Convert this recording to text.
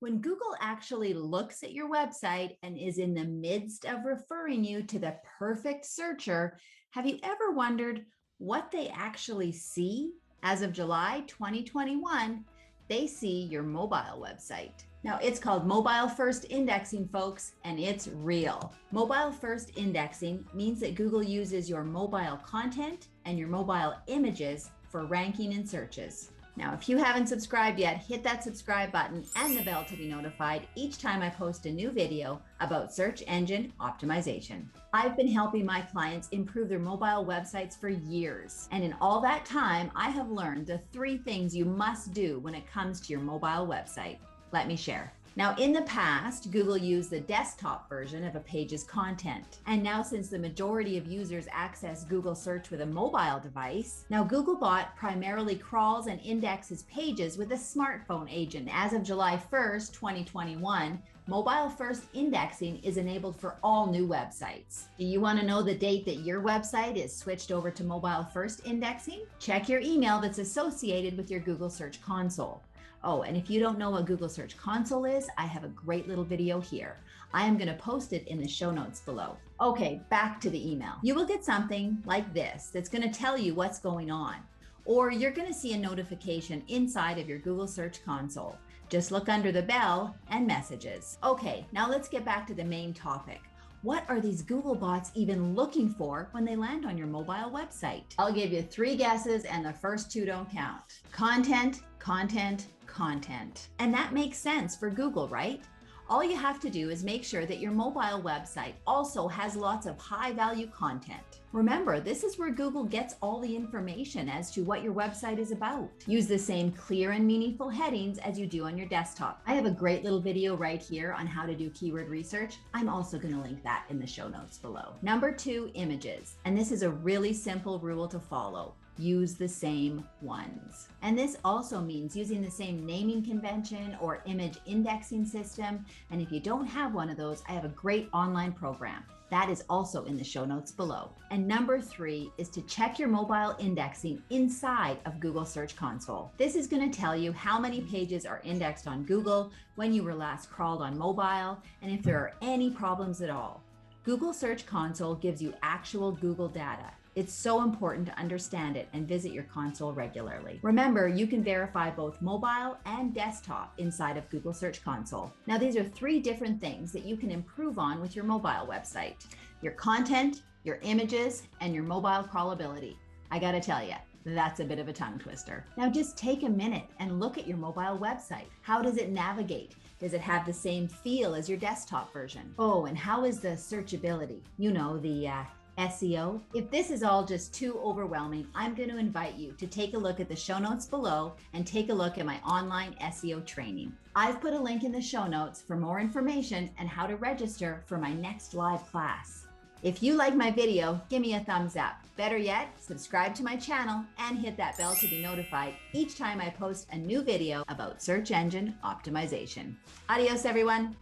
When Google actually looks at your website and is in the midst of referring you to the perfect searcher, have you ever wondered what they actually see? As of July 2021, they see your mobile website. Now, it's called mobile first indexing, folks, and it's real. Mobile first indexing means that Google uses your mobile content and your mobile images for ranking in searches. Now, if you haven't subscribed yet, hit that subscribe button and the bell to be notified each time I post a new video about search engine optimization. I've been helping my clients improve their mobile websites for years. And in all that time, I have learned the 3 things you must do when it comes to your mobile website. Let me share. Now, in the past, Google used the desktop version of a page's content. And now, since the majority of users access Google search with a mobile device, now Googlebot primarily crawls and indexes pages with a smartphone agent. As of July 1st, 2021, mobile first indexing is enabled for all new websites. Do you want to know the date that your website is switched over to mobile first indexing? Check your email that's associated with your Google Search Console. Oh, and if you don't know what Google Search Console is, I have a great little video here. I am going to post it in the show notes below. Okay, back to the email. You will get something like this that's going to tell you what's going on, or you're going to see a notification inside of your Google Search Console. Just look under the bell and messages. Okay, now let's get back to the main topic. What are these Google bots even looking for when they land on your mobile website? I'll give you 3 guesses and the first 2 don't count. Content, content, content. And that makes sense for Google, right? All you have to do is make sure that your mobile website also has lots of high-value content. Remember, this is where Google gets all the information as to what your website is about. Use the same clear and meaningful headings as you do on your desktop. I have a great little video right here on how to do keyword research. I'm also going to link that in the show notes below. Number 2, images. And this is a really simple rule to follow. Use the same ones. And this also means using the same naming convention or image indexing system. And if you don't have one of those, I have a great online program. That is also in the show notes below. And number 3 is to check your mobile indexing inside of Google Search Console. This is going to tell you how many pages are indexed on Google, when you were last crawled on mobile, and if there are any problems at all. Google Search Console gives you actual Google data. It's so important to understand it and visit your console regularly. Remember, you can verify both mobile and desktop inside of Google Search Console. Now, these are 3 different things that you can improve on with your mobile website: your content, your images, and your mobile crawlability. I gotta tell you, that's a bit of a tongue twister. Now, just take a minute and look at your mobile website. How does it navigate? Does it have the same feel as your desktop version? Oh, and how is the searchability? You know, the SEO. If this is all just too overwhelming, I'm going to invite you to take a look at the show notes below and take a look at my online SEO training. I've put a link in the show notes for more information and how to register for my next live class. If you like my video, give me a thumbs up. Better yet, subscribe to my channel and hit that bell to be notified each time I post a new video about search engine optimization. Adios, everyone.